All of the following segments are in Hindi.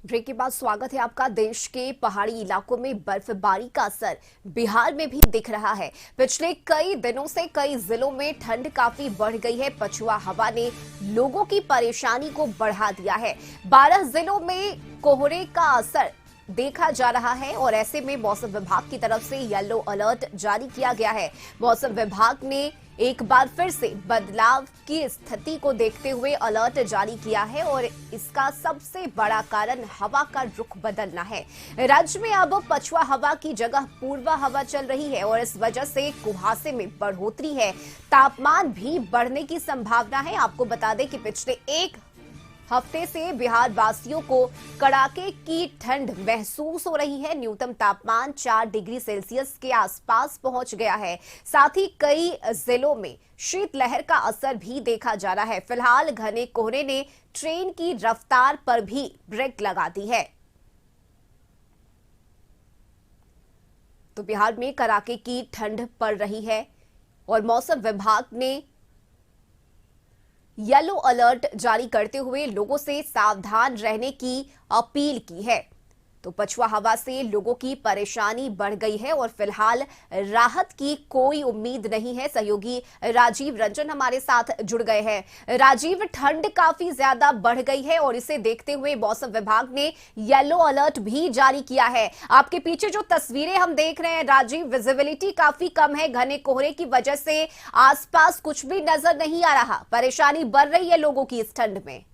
ब्रेक के बाद स्वागत है आपका। देश के पहाड़ी इलाकों में बर्फबारी का असर बिहार में भी दिख रहा है। पिछले कई दिनों से कई जिलों में ठंड काफी बढ़ गई है। पछुआ हवा ने लोगों की परेशानी को बढ़ा दिया है। 12 जिलों में कोहरे का असर देखा जा रहा है और ऐसे में मौसम विभाग की तरफ से येलो अलर्ट जारी किया गया है। मौसम विभाग ने एक बार फिर से बदलाव की स्थिति को देखते हुए अलर्ट जारी किया है और इसका सबसे बड़ा कारण हवा का रुख बदलना है। राज्य में अब पछुआ हवा की जगह पूर्वा हवा चल रही है और इस वजह से कुहासे में बढ़ोतरी है। तापमान भी बढ़ने की संभावना है। आपको बता दें कि पिछले एक हफ्ते से बिहार वासियों को कड़ाके की ठंड महसूस हो रही है। न्यूनतम तापमान 4 डिग्री सेल्सियस के आसपास पहुंच गया है। साथ ही कई जिलों में शीतलहर का असर भी देखा जा रहा है। फिलहाल घने कोहरे ने ट्रेन की रफ्तार पर भी ब्रेक लगा दी है। तो बिहार में कड़ाके की ठंड पड़ रही है और मौसम विभाग ने येलो अलर्ट जारी करते हुए लोगों से सावधान रहने की अपील की है। तो पछुआ हवा से लोगों की परेशानी बढ़ गई है और फिलहाल राहत की कोई उम्मीद नहीं है। सहयोगी राजीव रंजन हमारे साथ जुड़ गए हैं। राजीव, ठंड काफी ज्यादा बढ़ गई है और इसे देखते हुए मौसम विभाग ने येलो अलर्ट भी जारी किया है। आपके पीछे जो तस्वीरें हम देख रहे हैं राजीव, विजिबिलिटी काफी कम है। घने कोहरे की वजह से आसपास कुछ भी नजर नहीं आ रहा। परेशानी बढ़ रही है लोगों की इस ठंड में।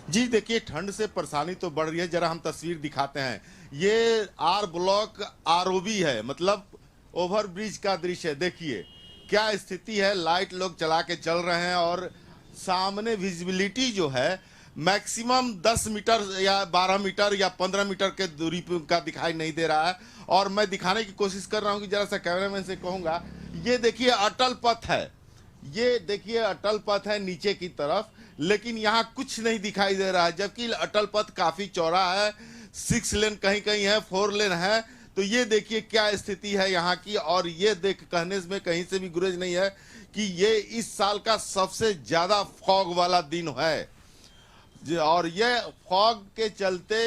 जी देखिए, ठंड से परेशानी तो बढ़ रही है। जरा हम तस्वीर दिखाते हैं। ये आर ब्लॉक आरओबी है, मतलब ओवर ब्रिज का दृश्य है। देखिए क्या स्थिति है। लाइट लोग चला के चल रहे हैं और सामने विजिबिलिटी जो है मैक्सिमम 10 मीटर या 12 मीटर या 15 मीटर के दूरी का दिखाई नहीं दे रहा है। और मैं दिखाने की कोशिश कर रहा हूं कि जरा सा कैमरामैन से कहूंगा, ये देखिए अटल पथ है। ये देखिए अटल पथ है नीचे की तरफ, लेकिन यहाँ कुछ नहीं दिखाई दे रहा है। जबकि अटल पथ काफी चौड़ा है, 6 लेन कहीं कहीं है, 4 लेन है। तो ये देखिए क्या स्थिति है यहाँ की। और ये देख कहने में कहीं से भी गुरेज नहीं है कि ये इस साल का सबसे ज्यादा फॉग वाला दिन है। और ये फॉग के चलते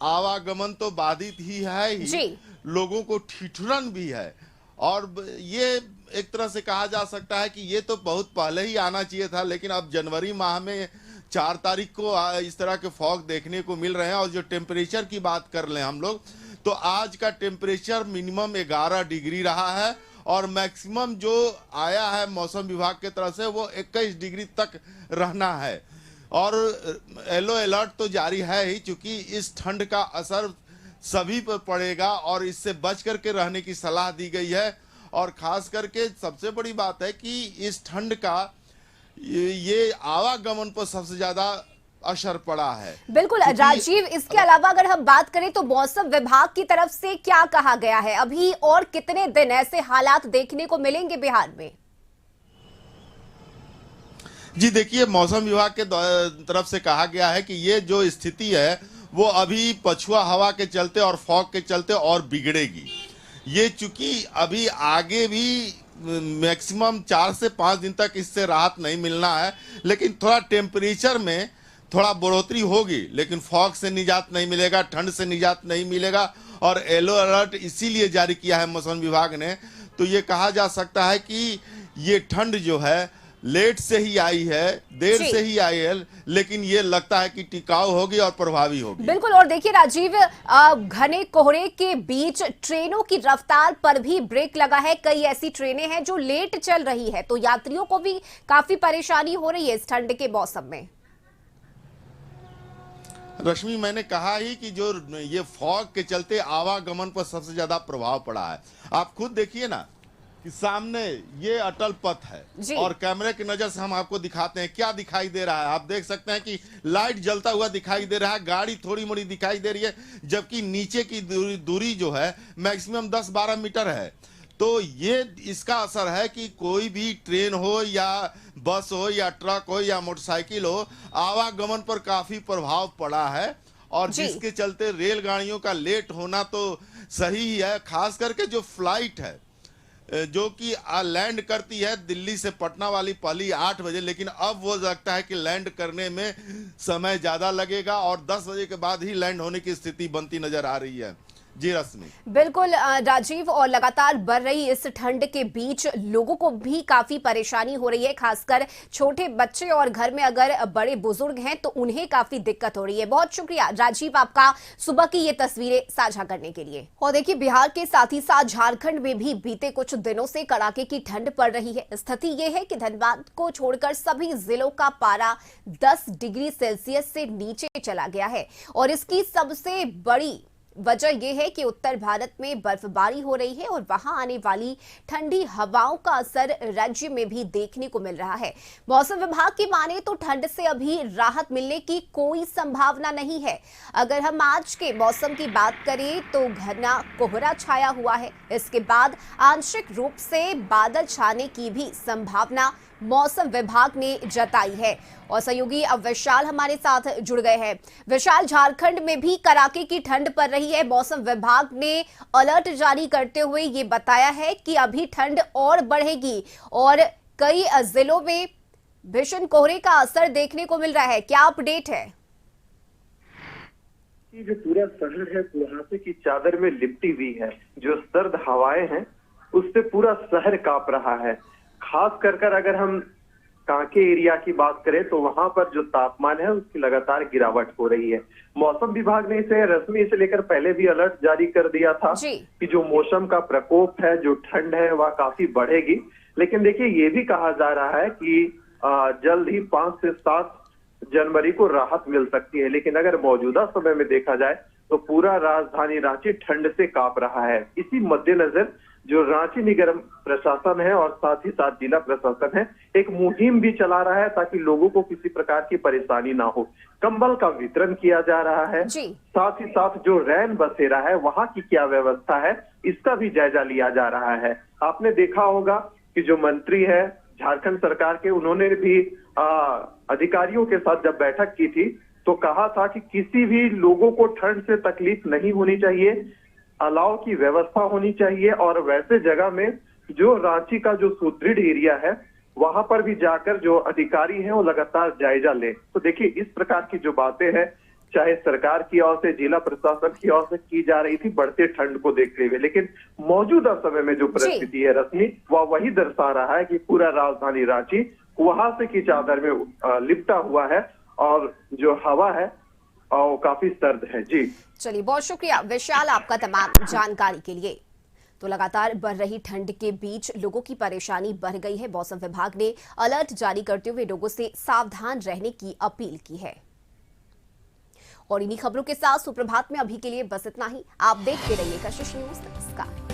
आवागमन तो बाधित ही है ही, लोगों को ठिठुरन भी है। और ये एक तरह से कहा जा सकता है कि ये तो बहुत पहले ही आना चाहिए था, लेकिन अब जनवरी माह में 4 तारीख को इस तरह के फॉग देखने को मिल रहे हैं। और जो टेम्परेचर की बात कर लें हम लोग, तो आज का टेम्परेचर मिनिमम 11 डिग्री रहा है और मैक्सिमम जो आया है मौसम विभाग की तरफ से वो 21 डिग्री तक रहना है। और येलो अलर्ट तो जारी है ही, चूंकि इस ठंड का असर सभी पर पड़ेगा और इससे बच करके रहने की सलाह दी गई है। और खास करके सबसे बड़ी बात है कि इस ठंड का ये आवागमन पर सबसे ज्यादा असर पड़ा है। बिल्कुल राजीव, इसके अलावा अगर हम बात करें तो मौसम विभाग की तरफ से क्या कहा गया है अभी, और कितने दिन ऐसे हालात देखने को मिलेंगे बिहार में? जी देखिए, मौसम विभाग के तरफ से कहा गया है कि ये जो स्थिति है वो अभी पछुआ हवा के चलते और फॉग के चलते और बिगड़ेगी। ये चूंकि अभी आगे भी मैक्सिमम 4 से 5 दिन तक इससे राहत नहीं मिलना है, लेकिन थोड़ा टेम्परेचर में थोड़ा बढ़ोतरी होगी, लेकिन फॉग से निजात नहीं मिलेगा, ठंड से निजात नहीं मिलेगा। और येलो अलर्ट इसीलिए जारी किया है मौसम विभाग ने। तो ये कहा जा सकता है कि ये ठंड जो है लेट से ही आई है, देर से ही आई है, लेकिन ये लगता है कि टिकाऊ होगी और प्रभावी होगी। बिल्कुल। और देखिए राजीव, घने कोहरे के बीच ट्रेनों की रफ्तार पर भी ब्रेक लगा है। कई ऐसी ट्रेनें हैं जो लेट चल रही है, तो यात्रियों को भी काफी परेशानी हो रही है इस ठंड के मौसम में। रश्मि, मैंने कहा ही कि जो ये फॉग के चलते आवागमन पर सबसे ज्यादा प्रभाव पड़ा है। आप खुद देखिए ना कि सामने ये अटल पथ है और कैमरे की नजर से हम आपको दिखाते हैं क्या दिखाई दे रहा है। आप देख सकते हैं कि लाइट जलता हुआ दिखाई दे रहा है, गाड़ी थोड़ी मोड़ी दिखाई दे रही है, जबकि नीचे की दूरी जो है मैक्सिमम 10-12 मीटर है। तो ये इसका असर है कि कोई भी ट्रेन हो या बस हो या ट्रक हो या मोटरसाइकिल हो, आवागमन पर काफी प्रभाव पड़ा है। और जिसके चलते रेलगाड़ियों का लेट होना तो सही है। खास करके जो फ्लाइट है, जो कि लैंड करती है दिल्ली से पटना वाली पहली 8 बजे, लेकिन अब वो लगता है कि लैंड करने में समय ज्यादा लगेगा और 10 बजे के बाद ही लैंड होने की स्थिति बनती नजर आ रही है। जी रश्मि। बिल्कुल राजीव, और लगातार बढ़ रही इस ठंड के बीच लोगों को भी काफी परेशानी हो रही है, खासकर छोटे बच्चे और घर में अगर बड़े बुजुर्ग हैं तो उन्हें काफी दिक्कत हो रही है। बहुत शुक्रिया राजीव आपका सुबह की ये तस्वीरें साझा करने के लिए। और देखिए, बिहार के साथ ही साथ झारखंड में भी बीते कुछ दिनों से कड़ाके की ठंड पड़ रही है। स्थिति ये है कि धनबाद को छोड़कर सभी जिलों का पारा 10 डिग्री सेल्सियस से नीचे चला गया है और इसकी सबसे बड़ी वजह यह है कि उत्तर भारत में बर्फबारी हो रही है और वहां आने वाली ठंडी हवाओं का असर राज्य में भी देखने को मिल रहा है। मौसम विभाग की माने तो ठंड से अभी राहत मिलने की कोई संभावना नहीं है। अगर हम आज के मौसम की बात करें तो घना कोहरा छाया हुआ है, इसके बाद आंशिक रूप से बादल छाने की भी संभावना मौसम विभाग ने जताई है। और सहयोगी अब विशाल हमारे साथ जुड़ गए हैं। विशाल, झारखंड में भी कड़ाके की ठंड पड़ रही है। मौसम विभाग ने अलर्ट जारी करते हुए ये बताया है कि अभी ठंड और बढ़ेगी और कई जिलों में भीषण कोहरे का असर देखने को मिल रहा है। क्या अपडेट है? जो पूरा शहर है कुहासे की चादर में लिपटी हुई है। जो सर्द हवाएं हैं उससे पूरा शहर कांप रहा है। खास कर अगर हम कांके एरिया की बात करें तो वहां पर जो तापमान है उसकी लगातार गिरावट हो रही है। मौसम विभाग ने इसे रस्मी से लेकर पहले भी अलर्ट जारी कर दिया था कि जो मौसम का प्रकोप है, जो ठंड है वह काफी बढ़ेगी। लेकिन देखिए, ये भी कहा जा रहा है कि जल्द ही 5 से 7 जनवरी को राहत मिल सकती है। लेकिन अगर मौजूदा समय में देखा जाए तो पूरा राजधानी रांची ठंड से कांप रहा है। इसी मद्देनजर जो रांची निगम प्रशासन है और साथ ही साथ जिला प्रशासन है एक मुहिम भी चला रहा है ताकि लोगों को किसी प्रकार की परेशानी ना हो। कंबल का वितरण किया जा रहा है, साथ ही साथ जो रैन बसेरा है वहां की क्या व्यवस्था है इसका भी जायजा लिया जा रहा है। आपने देखा होगा कि जो मंत्री है झारखंड सरकार के, उन्होंने भी अधिकारियों के साथ जब बैठक की थी तो कहा था कि किसी भी लोगों को ठंड से तकलीफ नहीं होनी चाहिए, अलाव की व्यवस्था होनी चाहिए और वैसे जगह में जो रांची का जो सुदृढ़ एरिया है वहां पर भी जाकर जो अधिकारी हैं वो लगातार जायजा लें। तो देखिए, इस प्रकार की जो बातें हैं चाहे सरकार की ओर से, जिला प्रशासन की ओर से की जा रही थी बढ़ते ठंड को देखते हुए, लेकिन मौजूदा समय में जो परिस्थिति है रश्मि, वह वही दर्शा रहा है कि पूरा राजधानी रांची कुहासे की चादर में लिपटा हुआ है और जो हवा है और काफी सर्द है। जी चलिए, बहुत शुक्रिया विशाल आपका तमाम जानकारी के लिए। तो लगातार बढ़ रही ठंड के बीच लोगों की परेशानी बढ़ गई है। मौसम विभाग ने अलर्ट जारी करते हुए लोगों से सावधान रहने की अपील की है। और इन्हीं खबरों के साथ सुप्रभात में अभी के लिए बस इतना ही। आप देखते रहिए कशिश न्यूज। नमस्कार।